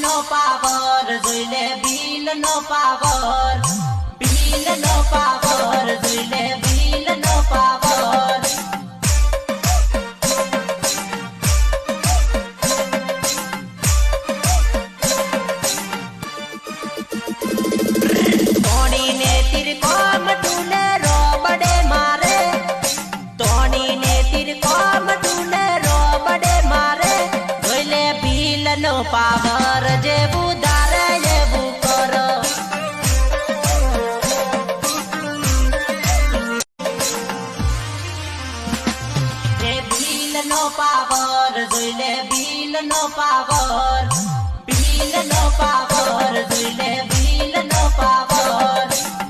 નો power જોઈ લે ભીલ નો power જોઈ લે ભીલ નો પાવર તોડીને તીરકોમ તુને રોબડે મારે તોડીને તીરકોમ તુને રોબડે મારે જોઈ લે ભીલ નો પાવર જેવું ધારે એવું કરો ભીલ નો પાવર જોઈ લે ભીલ નો પાવર જોઈ લે ભીલ નો પાવર